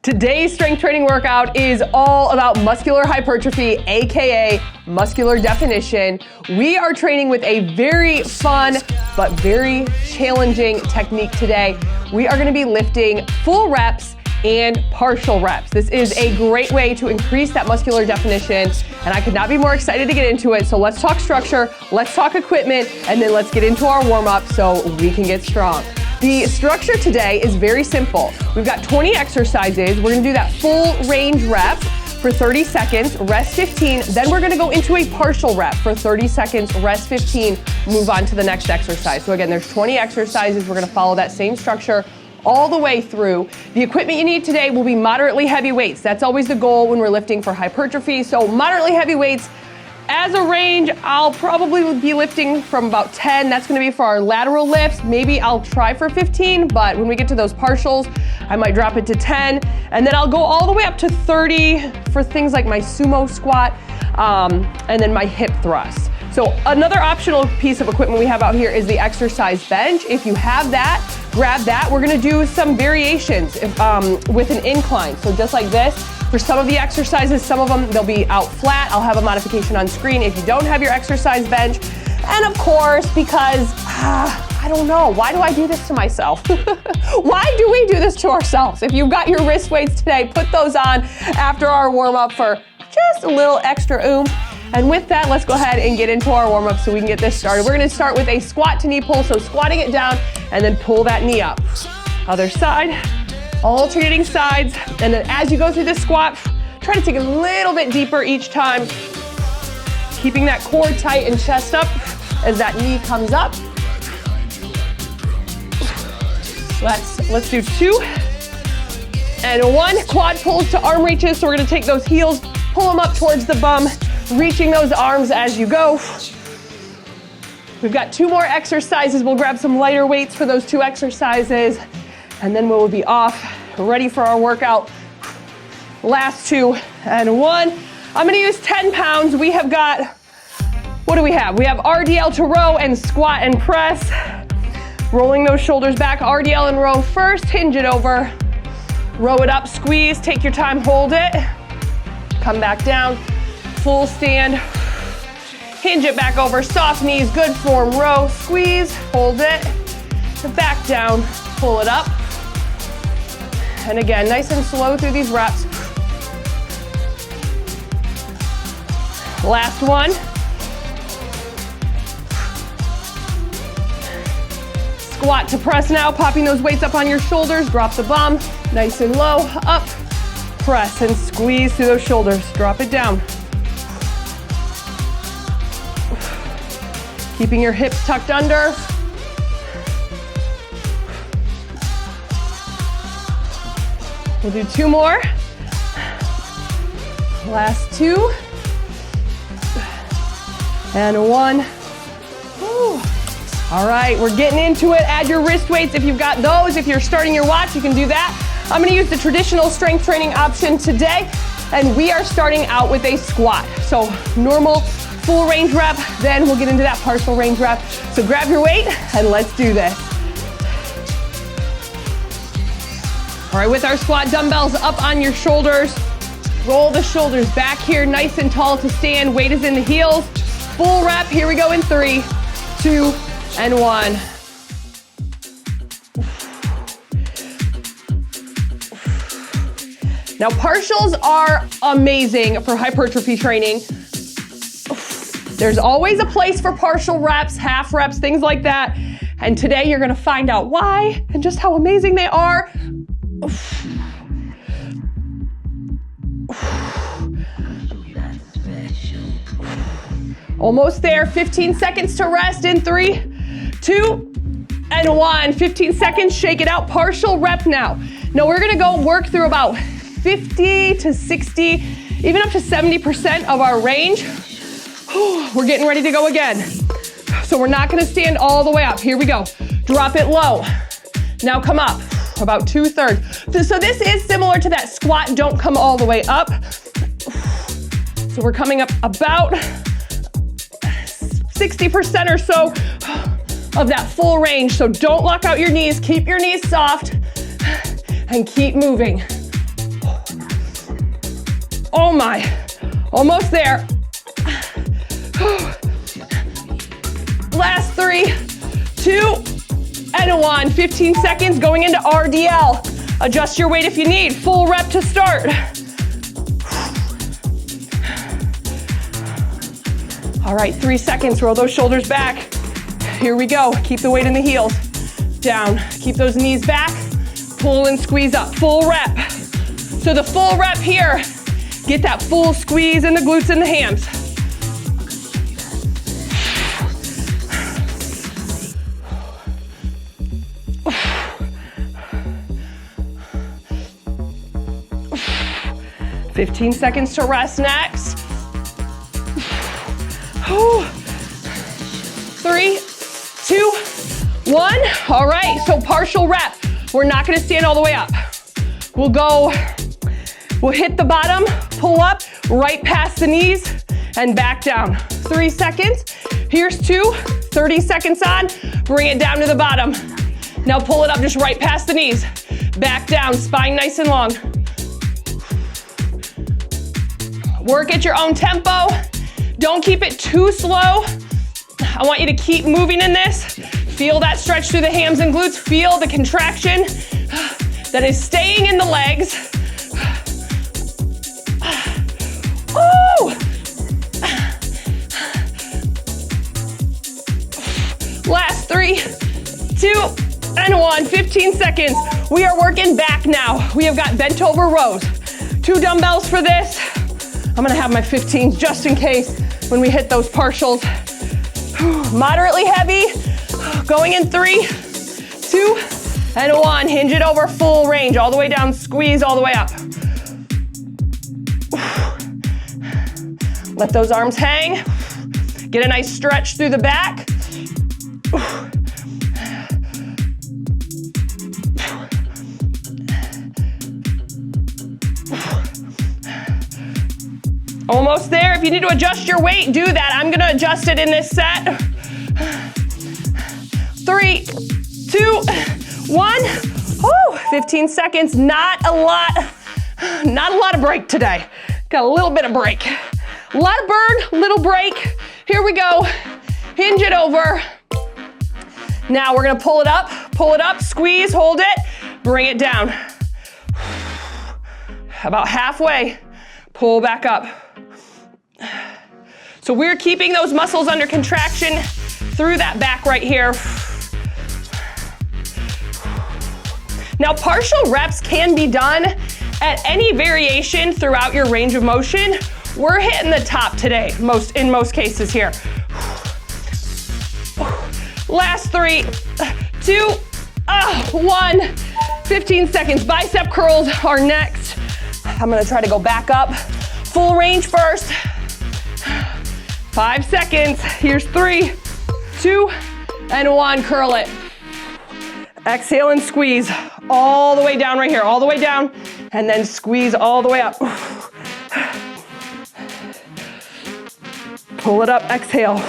Today's strength training workout is all about muscular hypertrophy, aka muscular definition. We are training with a very fun but very challenging technique today. We are going to be lifting full reps and partial reps. This is a great way to increase that muscular definition, and I could not be more excited to get into it. So let's talk structure, let's talk equipment, and then let's get into our warm-up so we can get strong. The structure today is very simple. We've got 20 exercises. We're gonna do that full range rep for 30 seconds, rest 15. Then we're gonna go into a partial rep for 30 seconds, rest 15, move on to the next exercise. So again, there's 20 exercises. We're gonna follow that same structure all the way through. The equipment you need today will be moderately heavy weights. That's always the goal when we're lifting for hypertrophy. So moderately heavy weights. As a range, I'll probably be lifting from about 10. That's gonna be for our lateral lifts. Maybe I'll try for 15, but when we get to those partials, I might drop it to 10. And then I'll go all the way up to 30 for things like my sumo squat, and then my hip thrust. So another optional piece of equipment we have out here is the exercise bench. If you have that, grab that. We're gonna do some variations with an incline. So just like this, for some of the exercises, some of them, they'll be out flat. I'll have a modification on screen if you don't have your exercise bench. And of course, because, I don't know, why do I do this to myself? Why do we do this to ourselves? If you've got your wrist weights today, put those on after our warm-up for just a little extra oomph. And with that, let's go ahead and get into our warm-up so we can get this started. We're gonna start with a squat to knee pull, so squatting it down and then pull that knee up. Other side, alternating sides. And then as you go through this squat, try to take a little bit deeper each time, keeping that core tight and chest up as that knee comes up. Let's do 2 and 1. Quad pulls to arm reaches. So we're gonna take those heels, pull them up towards the bum, reaching those arms as you go. We've got 2 more exercises. We'll grab some lighter weights for those 2 exercises, and then we'll be off, ready for our workout. Last 2 and 1. I'm gonna use 10 pounds. We have got, what do we have? We have RDL to row and squat and press. Rolling those shoulders back, RDL and row first, hinge it over. Row it up, squeeze, take your time, hold it. Come back down, full stand. Hinge it back over, soft knees, good form, row, squeeze, hold it. Back down, pull it up. And again, nice and slow through these reps. Last one. Squat to press now, popping those weights up on your shoulders, drop the bum, nice and low, up, press and squeeze through those shoulders, drop it down. Keeping your hips tucked under. We'll do 2 more. Last 2. And 1. Woo. All right, we're getting into it. Add your wrist weights if you've got those. If you're starting your watch, you can do that. I'm gonna use the traditional strength training option today, and we are starting out with a squat. So normal full range rep, then we'll get into that partial range rep. So grab your weight and let's do this. All right, with our squat, dumbbells up on your shoulders. Roll the shoulders back here, nice and tall to stand. Weight is in the heels. Full rep, here we go in 3, 2, and 1. Now, partials are amazing for hypertrophy training. There's always a place for partial reps, half reps, things like that. And today you're gonna find out why and just how amazing they are. Almost there, 15 seconds to rest in 3, 2, and 1. 15 seconds, shake it out, partial rep now. Now we're gonna go work through about 50 to 60, even up to 70% of our range. We're getting ready to go again. So we're not gonna stand all the way up. Here we go. Drop it low. Now come up, about 2/3. So this is similar to that squat, don't come all the way up. So we're coming up about 60% or so of that full range. So don't lock out your knees, keep your knees soft and keep moving. Oh my, almost there. Last 3, 2, and 1. 15 seconds going into RDL. Adjust your weight if you need. Full rep to start. All right, 3 seconds. Roll those shoulders back. Here we go. Keep the weight in the heels. Down. Keep those knees back. Pull and squeeze up. Full rep. So the full rep here, get that full squeeze in the glutes and the hams. "15 seconds to rest next. 3, 2, 1. All right, so partial rep. We're not gonna stand all the way up. We'll hit the bottom, pull up, right past the knees, and back down. 3 seconds. Here's 2, 30 seconds on. Bring it down to the bottom. Now pull it up just right past the knees. Back down, spine nice and long. Work at your own tempo. Don't keep it too slow. I want you to keep moving in this. Feel that stretch through the hams and glutes. Feel the contraction that is staying in the legs. Ooh! Last 3, 2, and 1. 15 seconds. We are working back now. We have got bent over rows. 2 dumbbells for this. I'm gonna have my 15s just in case when we hit those partials. Moderately heavy. Going in 3, 2, and 1. Hinge it over, full range. All the way down, squeeze all the way up. Let those arms hang. Get a nice stretch through the back. Almost there. If you need to adjust your weight, do that. I'm gonna adjust it in this set. 3, 2, 1. Woo, 15 seconds. Not a lot of break today. Got a little bit of break. A lot of burn, little break. Here we go. Hinge it over. Now we're gonna pull it up, squeeze, hold it, bring it down. About halfway, pull back up. So we're keeping those muscles under contraction through that back right here. Now partial reps can be done at any variation throughout your range of motion. We're hitting the top today, in most cases here. Last 3, 2, 1. 15 seconds. Bicep curls are next. I'm gonna try to go back up. Full range first. 5 seconds. Here's 3, 2, and 1. Curl it. Exhale and squeeze all the way down right here. All the way down, and then squeeze all the way up. Pull it up, exhale.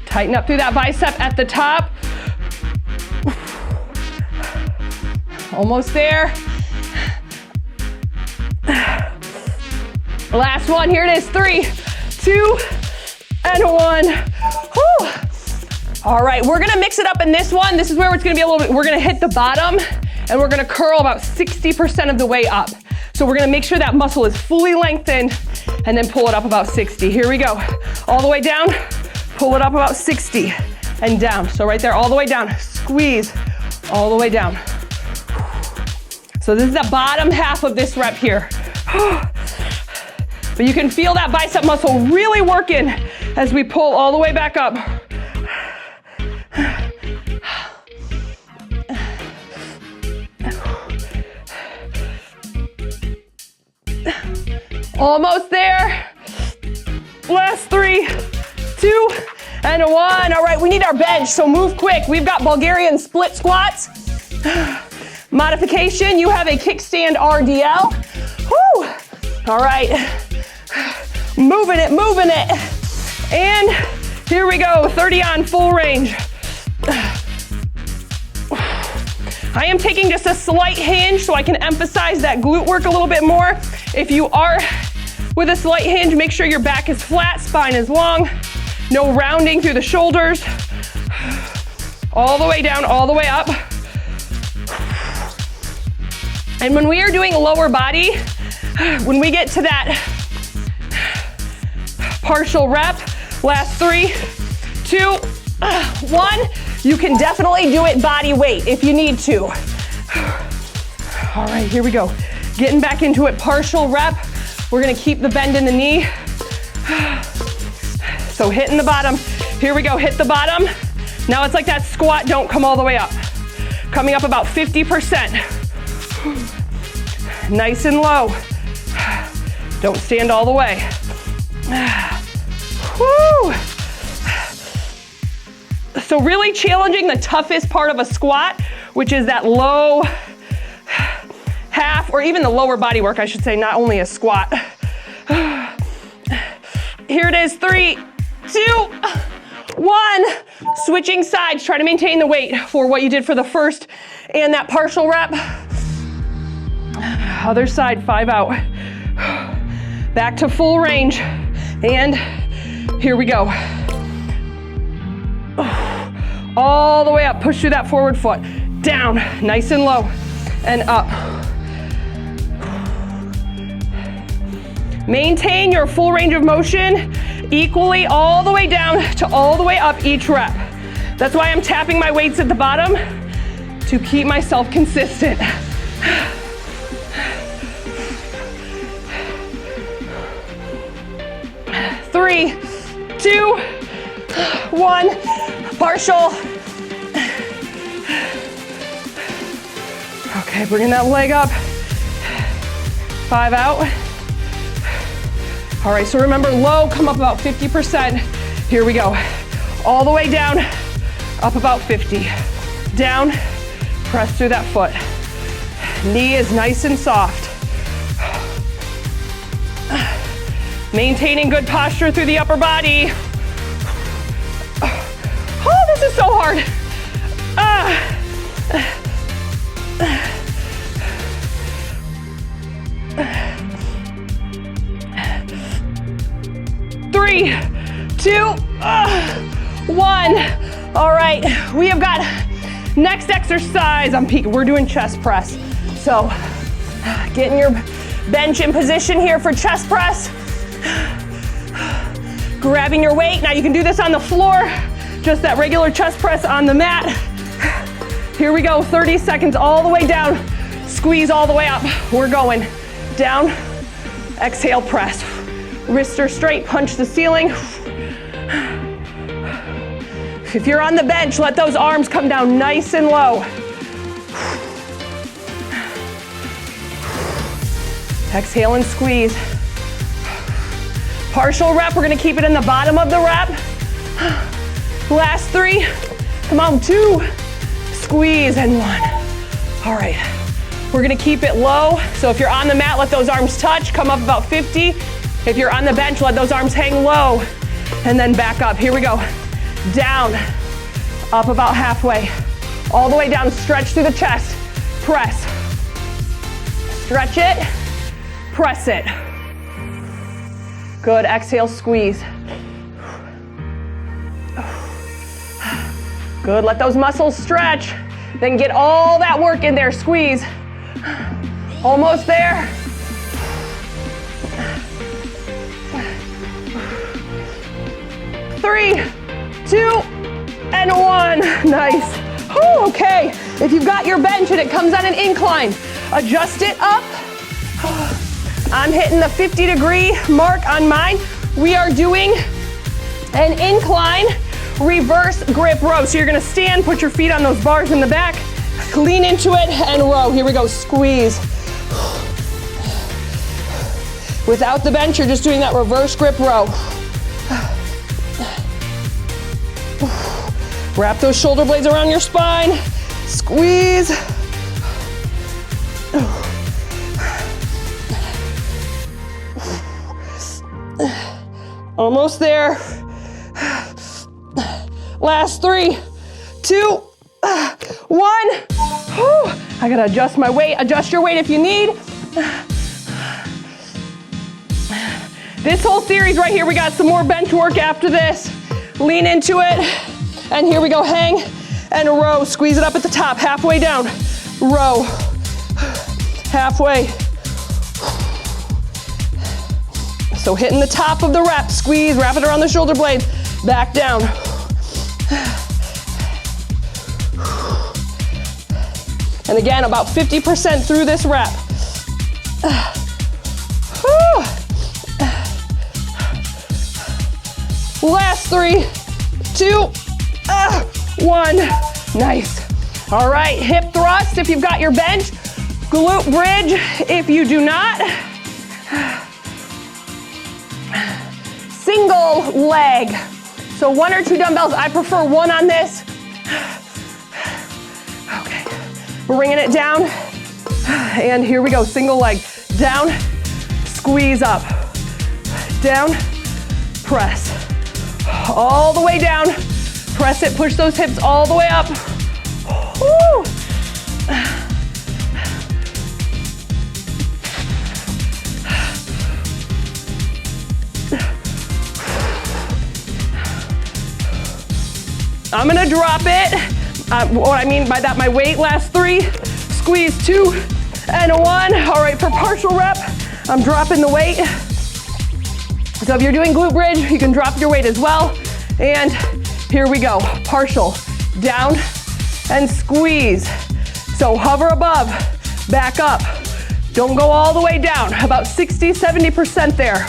Tighten up through that bicep at the top. Almost there. Last one, here it is. 3, 2, and 1. Whew. All right, we're gonna mix it up in this one. This is where it's gonna be a little bit, we're gonna hit the bottom and we're gonna curl about 60% of the way up. So we're gonna make sure that muscle is fully lengthened and then pull it up about 60. Here we go. All the way down, pull it up about 60 and down. So right there, all the way down, squeeze all the way down. So this is the bottom half of this rep here. But you can feel that bicep muscle really working as we pull all the way back up. Almost there. Last 3, 2, and 1. All right, we need our bench, so move quick. We've got Bulgarian split squats. Modification, you have a kickstand RDL. Whew. All right, moving it. And here we go, 30 on full range. I am taking just a slight hinge so I can emphasize that glute work a little bit more. If you are with a slight hinge, make sure your back is flat, spine is long, no rounding through the shoulders. All the way down, all the way up. And when we are doing lower body, when we get to that partial rep, last 3, 2, 1, you can definitely do it body weight if you need to. All right, here we go. Getting back into it, partial rep. We're gonna keep the bend in the knee. So hitting the bottom. Here we go, hit the bottom. Now it's like that squat, don't come all the way up. Coming up about 50%. Nice and low. Don't stand all the way. Woo! So really challenging the toughest part of a squat, which is that low half, or even the lower body work, I should say, not only a squat. Here it is, 3, 2, 1. Switching sides, try to maintain the weight for what you did for the first and that partial rep. Other side, 5 out. Back to full range. And here we go. All the way up, push through that forward foot. Down, nice and low, and up. Maintain your full range of motion equally all the way down to all the way up each rep. That's why I'm tapping my weights at the bottom to keep myself consistent. Three, 2, 1, partial. Okay, bringing that leg up. 5 out. All right, so remember, low, come up about 50%. Here we go. All the way down, up about 50. Down, press through that foot. Knee is nice and soft. Maintaining good posture through the upper body. Oh, this is so hard. 3, 2, 1. All right, we have got next exercise on peak. We're doing chest press. So getting your bench in position here for chest press. Grabbing your weight. Now you can do this on the floor, just that regular chest press on the mat. Here we go, 30 seconds all the way down. Squeeze all the way up. We're going down, exhale, press. Wrists are straight, punch the ceiling. If you're on the bench, let those arms come down nice and low. Exhale and squeeze. Partial rep, we're gonna keep it in the bottom of the rep. Last 3, come on, 2, squeeze, and 1. All right, we're gonna keep it low. So if you're on the mat, let those arms touch, come up about 50. If you're on the bench, let those arms hang low, and then back up. Here we go. Down, up about halfway. All the way down, stretch through the chest. Press. Stretch it, press it. Good, exhale, squeeze. Good, let those muscles stretch. Then get all that work in there, squeeze. Almost there. Three, 2, and 1. Nice. Whew, okay, if you've got your bench and it comes on an incline, adjust it up. I'm hitting the 50-degree mark on mine. We are doing an incline reverse grip row. So you're gonna stand, put your feet on those bars in the back, lean into it, and row. Here we go, squeeze. Without the bench, you're just doing that reverse grip row. Wrap those shoulder blades around your spine, squeeze. Almost there. Last 3, 2, 1. Whew. I gotta adjust my weight. Adjust your weight if you need. This whole series right here, we got some more bench work after this. Lean into it. And here we go, hang and row. Squeeze it up at the top, halfway down. Row, halfway. So hitting the top of the rep, squeeze, wrap it around the shoulder blades, back down. And again, about 50% through this rep. Last 3, 2, 1. Nice. All right, hip thrust if you've got your bench. Glute bridge if you do not. Single leg. So 1 or 2 dumbbells. I prefer 1 on this. Okay, bringing it down. And here we go, single leg. Down, squeeze up. Down, press. All the way down. Press it, push those hips all the way up. Woo. I'm gonna drop it. What I mean by that, my weight, last 3, squeeze 2 and 1. All right, for partial rep, I'm dropping the weight. So if you're doing glute bridge, you can drop your weight as well. And here we go, partial, down and squeeze. So hover above, back up. Don't go all the way down, about 60, 70% there.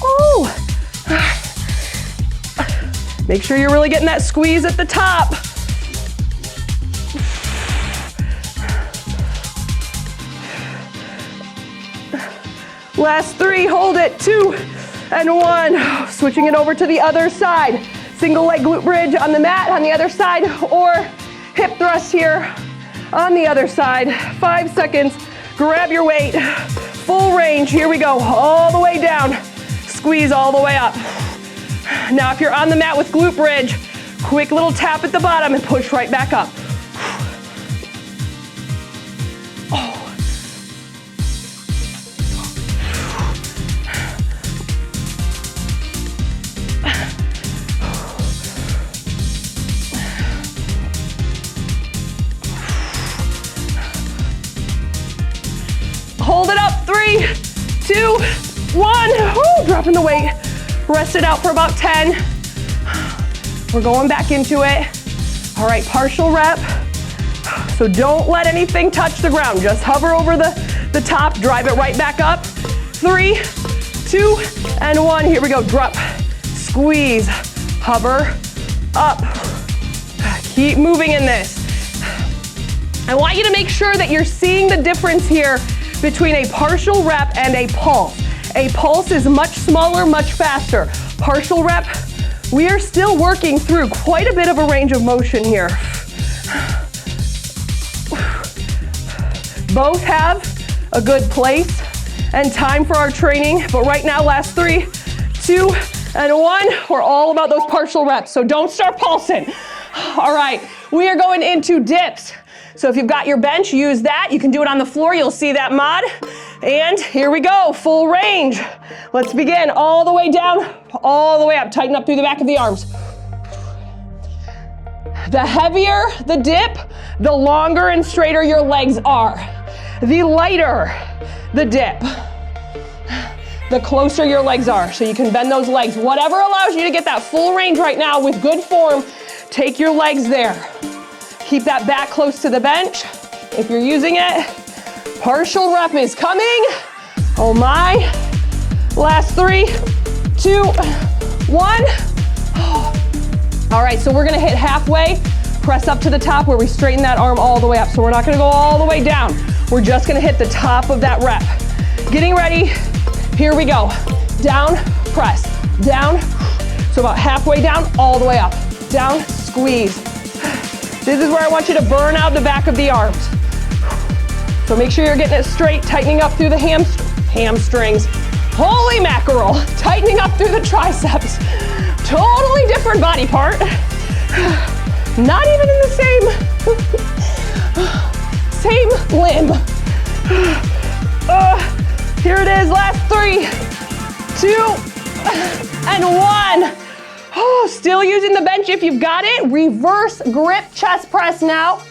Oh. Make sure you're really getting that squeeze at the top. Last 3, hold it, 2 and 1. Switching it over to the other side. Single leg glute bridge on the mat on the other side, or hip thrust here on the other side. 5 seconds, grab your weight, full range, here we go, all the way down, squeeze all the way up. Now if you're on the mat with glute bridge, quick little tap at the bottom and push right back up. Hold it up, 3, 2, 1. Woo, dropping the weight. Rest it out for about 10. We're going back into it. All right, partial rep. So don't let anything touch the ground. Just hover over the top, drive it right back up. 3, 2, and 1. Here we go, drop, squeeze, hover, up. Keep moving in this. I want you to make sure that you're seeing the difference here between a partial rep and a pulse. A pulse is much smaller, much faster. Partial rep, we are still working through quite a bit of a range of motion here. Both have a good place and time for our training, but right now, last 3, 2, and 1, we're all about those partial reps, so don't start pulsing. All right, we are going into dips. So if you've got your bench, use that. You can do it on the floor, you'll see that mod. And here we go, full range. Let's begin, all the way down, all the way up. Tighten up through the back of the arms. The heavier the dip, the longer and straighter your legs are. The lighter the dip, the closer your legs are. So you can bend those legs. Whatever allows you to get that full range right now with good form, take your legs there. Keep that back close to the bench if you're using it. Partial rep is coming. Oh my. Last 3, 2, 1. All right, so we're gonna hit halfway, press up to the top where we straighten that arm all the way up. So we're not gonna go all the way down. We're just gonna hit the top of that rep. Getting ready, here we go. Down, press, down. So about halfway down, all the way up. Down, squeeze. This is where I want you to burn out the back of the arms. So make sure you're getting it straight, tightening up through the hamstrings. Holy mackerel, tightening up through the triceps. Totally different different body part. Not even in the same limb. Here it is, last 3, 2, and 1. Oh, still using the bench if you've got it. Reverse grip chest press now.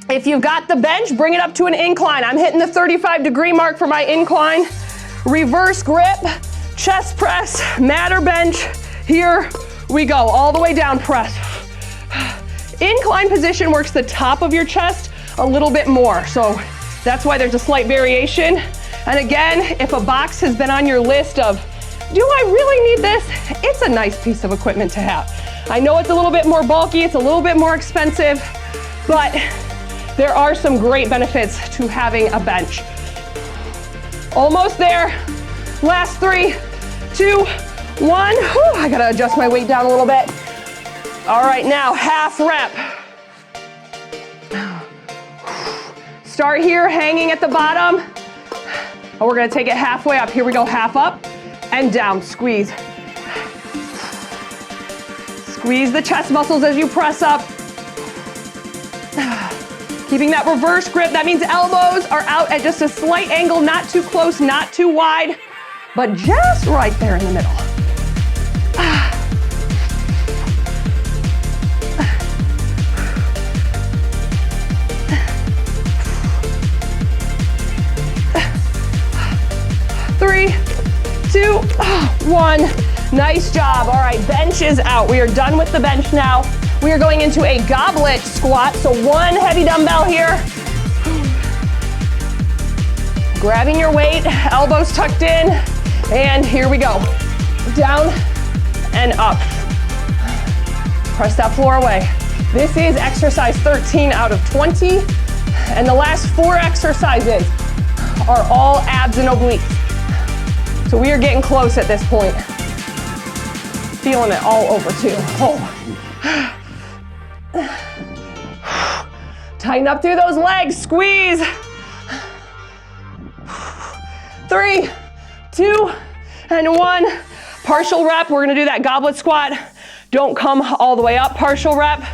If you've got the bench, bring it up to an incline. I'm hitting the 35-degree mark for my incline. Reverse grip, chest press, mat or bench. Here we go, all the way down, press. Incline position works the top of your chest a little bit more, so that's why there's a slight variation. And again, if a box has been on your list of, do I really need this? It's a nice piece of equipment to have. I know it's a little bit more bulky, it's a little bit more expensive, but there are some great benefits to having a bench. Almost there. Last 3, 2, 1. Whew, I gotta adjust my weight down a little bit. All right, now half rep. Start here, hanging at the bottom. And we're gonna take it halfway up. Here we go, half up and down, squeeze. Squeeze the chest muscles as you press up. Keeping that reverse grip, that means elbows are out at just a slight angle, not too close, not too wide, but just right there in the middle. 3, 2, 1. Nice job. All right, bench is out. We are done with the bench now. We are going into a goblet squat. So 1 heavy dumbbell here. Grabbing your weight, elbows tucked in, and here we go. Down and up. Press that floor away. This is exercise 13 out of 20, and the last 4 exercises are all abs and obliques. So we are getting close at this point. Feeling it all over too. Oh. Tighten up through those legs, squeeze. 3, 2, and 1. Partial rep, we're gonna do that goblet squat. Don't come all the way up, partial rep.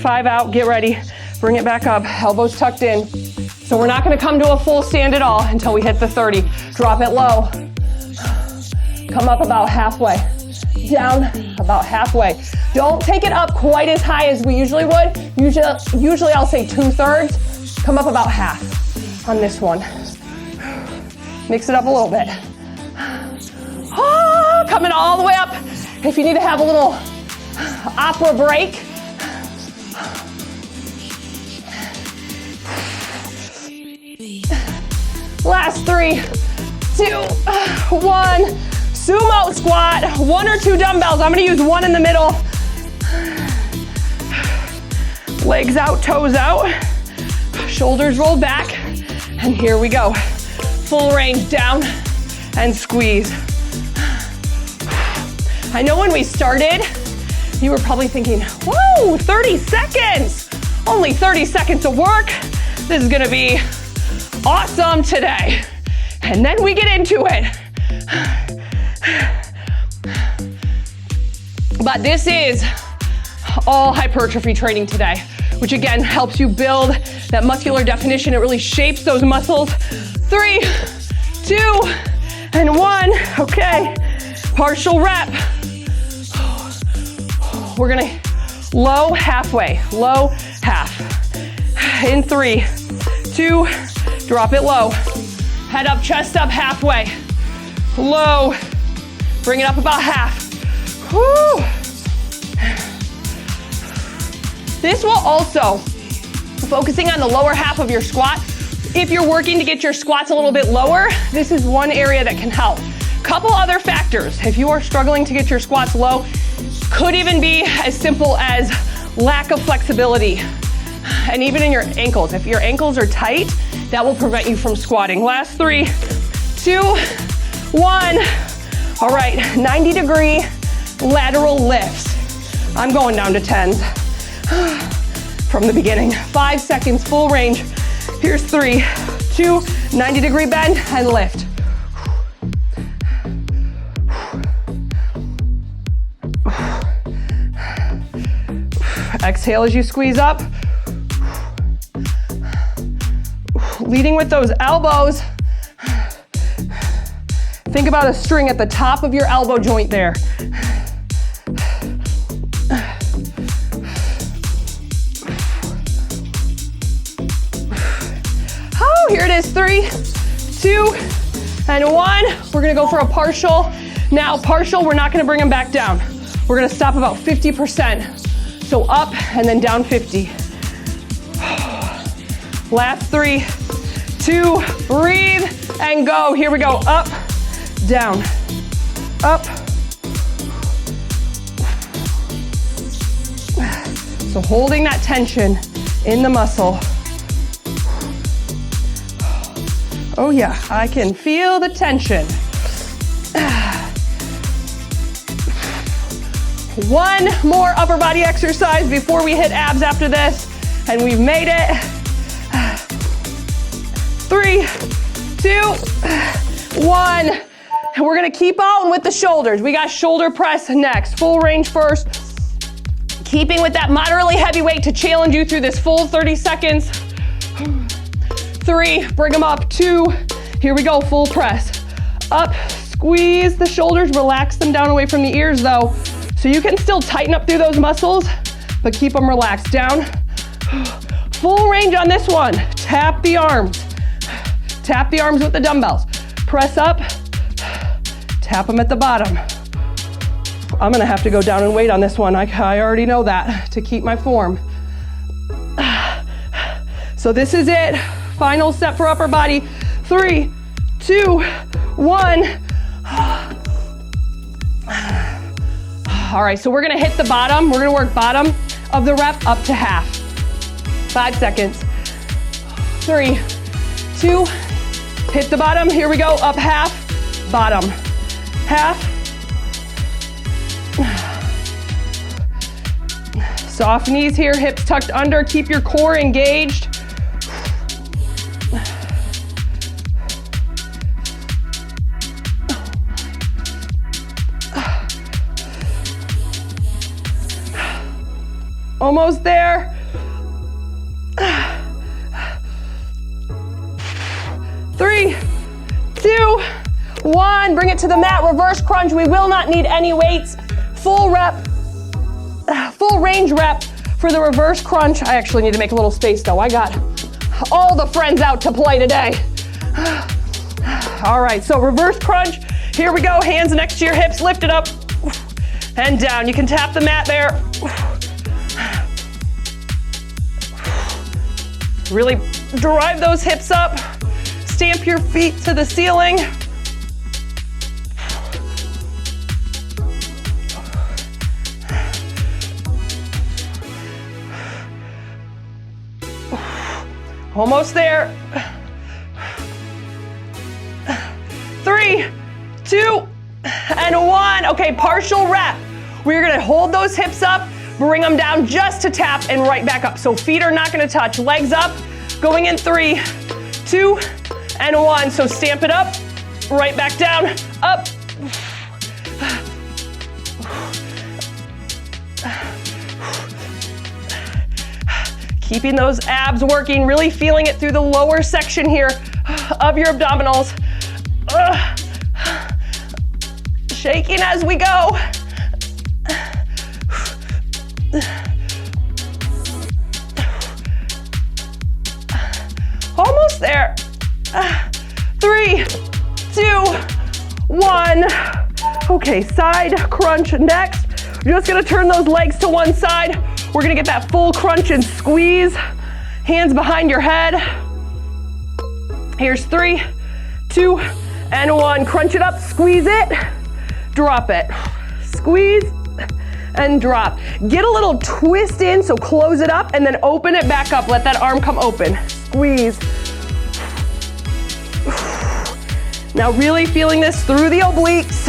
5 out, get ready. Bring it back up, elbows tucked in. So we're not gonna come to a full stand at all until we hit the 30. Drop it low. Come up about halfway. Down about halfway. Don't take it up quite as high as we usually would. Usually I'll say 2/3. Come up about half on this one. Mix it up a little bit. Oh, coming all the way up. If you need to have a little opera break. Last 3, 2, 1. Sumo squat, 1 or 2 dumbbells. I'm gonna use 1 in the middle. Legs out, toes out. Shoulders rolled back. And here we go. Full range down and squeeze. I know when we started, you were probably thinking, whoa, 30 seconds. Only 30 seconds of work. This is gonna be awesome today. And then we get into it. But this is all hypertrophy training today, which again helps you build that muscular definition. It really shapes those muscles. 3, 2, and 1. Okay, partial rep. We're gonna low, halfway, low, half. In 3, 2, drop it low. Head up, chest up, halfway. Low, bring it up about half. Woo. This will also, focusing on the lower half of your squat, if you're working to get your squats a little bit lower, this is one area that can help. Couple other factors, if you are struggling to get your squats low, could even be as simple as lack of flexibility. And even in your ankles, if your ankles are tight, that will prevent you from squatting. Last 3, 2, 1. All right, 90-degree lateral lifts. I'm going down to 10s from the beginning. 5 seconds, full range. Here's 3, 2, 90-degree bend and lift. Exhale as you squeeze up. Leading with those elbows. Think about a string at the top of your elbow joint there. Oh, here it is, 3, 2, and 1. We're gonna go for a partial. Now, partial, we're not gonna bring them back down. We're gonna stop about 50%. So up and then down 50. Last 3, 2, breathe, and go. Here we go, up, down, up. So holding that tension in the muscle. Oh yeah, I can feel the tension. One more upper body exercise before we hit abs after this, and we've made it. 3, 2, 1. And we're gonna keep on with the shoulders. We got shoulder press next. Full range first. Keeping with that moderately heavy weight to challenge you through this full 30 seconds. 3, bring them up. 2, here we go, full press. Up, squeeze the shoulders, relax them down away from the ears though. So you can still tighten up through those muscles, but keep them relaxed. Down. Full range on this one. Tap the arms. Tap the arms with the dumbbells. Press up, tap them at the bottom. I'm gonna have to go down and weight on this one. I already know that, to keep my form. So this is it. Final set for upper body. 3, 2, 1. All right, so we're gonna hit the bottom. We're gonna work bottom of the rep up to half. 5 seconds. 3, 2, hit the bottom. Here we go, up half, bottom, half. Soft knees here, hips tucked under. Keep your core engaged. Almost there. 3, 2, 1. Bring it to the mat, reverse crunch. We will not need any weights. Full rep, full range rep for the reverse crunch. I actually need to make a little space though. I got all the friends out to play today. All right, so reverse crunch. Here we go, hands next to your hips, lift it up and down. You can tap the mat there. Really drive those hips up. Stamp your feet to the ceiling. Almost there. 3, 2, and 1. Okay, partial rep. We're gonna hold those hips up, bring them down just to tap and right back up. So feet are not gonna touch. Legs up, going in 3, 2, and 1. So stamp it up, right back down, up. Keeping those abs working, really feeling it through the lower section here of your abdominals. Shaking as we go. Almost there. 3, 2, 1. Okay, side crunch next. You're just gonna turn those legs to one side. We're gonna get that full crunch and squeeze. Hands behind your head. Here's 3, 2, and 1. Crunch it up, squeeze it, drop it. Squeeze and drop. Get a little twist in, so close it up and then open it back up. Let that arm come open. Squeeze. Now really feeling this through the obliques.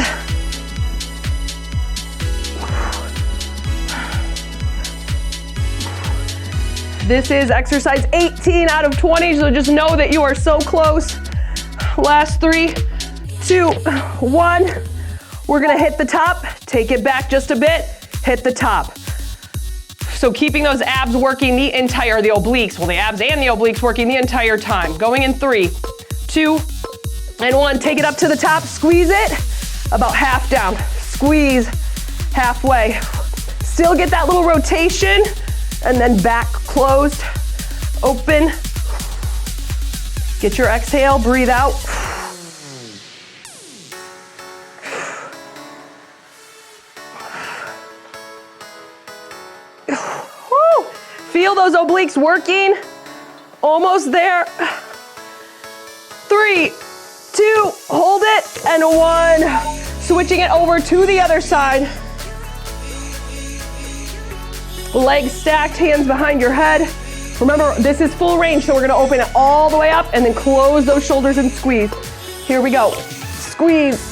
This is exercise 18 out of 20, so just know that you are so close. Last 3, 2, 1. We're gonna hit the top, take it back just a bit, hit the top. So keeping those abs working the obliques, well, the abs and the obliques working the entire time. Going in 3, 2, and 1. Take it up to the top, squeeze it, about half down. Squeeze, halfway. Still get that little rotation, and then back closed, open. Get your exhale, breathe out. Woo. Feel those obliques working. Almost there. 3, 2, hold it, and 1. Switching it over to the other side. Legs stacked, hands behind your head. Remember, this is full range, so we're gonna open it all the way up and then close those shoulders and squeeze. Here we go. Squeeze.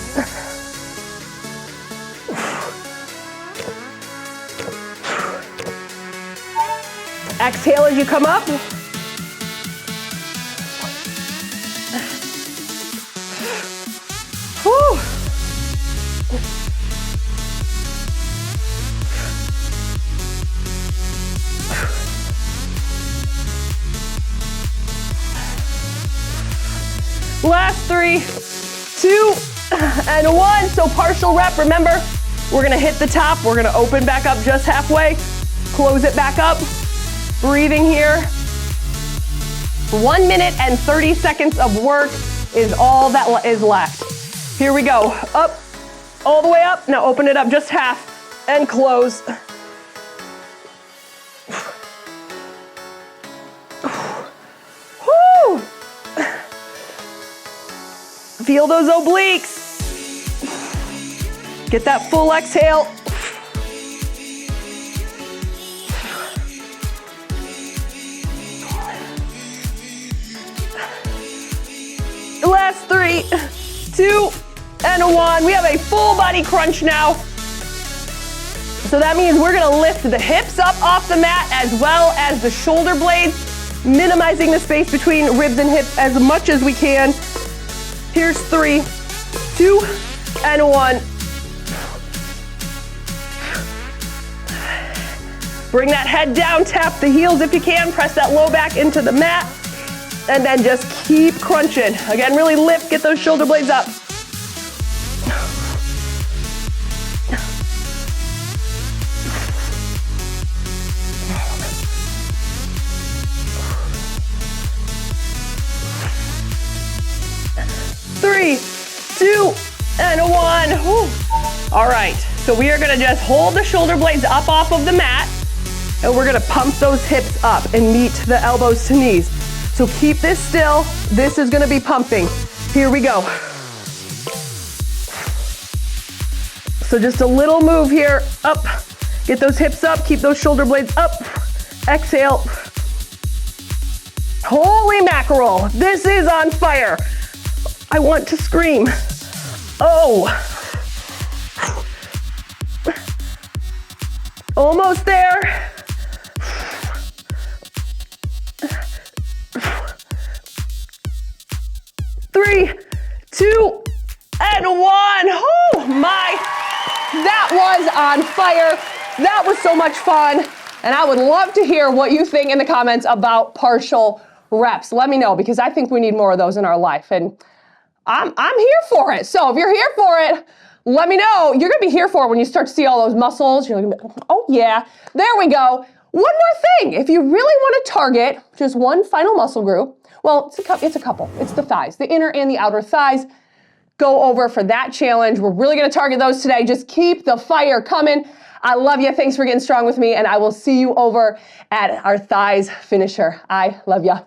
Exhale as you come up. Whew. Last 3, 2, and 1. So partial rep. Remember, we're gonna hit the top. We're gonna open back up just halfway. Close it back up. Breathing here. 1 minute and 30 seconds of work is all that is left. Here we go. Up, all the way up. Now open it up just half and close. Whew. Feel those obliques. Get that full exhale. Last 3, 2, and 1. We have a full body crunch now. So that means we're gonna lift the hips up off the mat as well as the shoulder blades, minimizing the space between ribs and hips as much as we can. Here's 3, 2, and 1. Bring that head down, tap the heels if you can, press that low back into the mat, and then just keep crunching. Again, really lift, get those shoulder blades up. Three, 2, and 1. Whew. All right, so we are gonna just hold the shoulder blades up off of the mat, and we're gonna pump those hips up and meet the elbows to knees. So keep this still. This is gonna be pumping. Here we go. So just a little move here, up. Get those hips up, keep those shoulder blades up. Exhale. Holy mackerel, this is on fire. I want to scream. Oh. Almost there. 3, 2, and 1. Oh my, that was on fire. That was so much fun. And I would love to hear what you think in the comments about partial reps. Let me know, because I think we need more of those in our life. And I'm here for it. So if you're here for it, let me know. You're gonna be here for it when you start to see all those muscles. You're gonna be, oh yeah, there we go. One more thing, if you really wanna target just one final muscle group, well, it's a couple. It's the thighs, the inner and the outer thighs. Go over for that challenge. We're really gonna target those today. Just keep the fire coming. I love you. Thanks for getting strong with me, and I will see you over at our thighs finisher. I love you.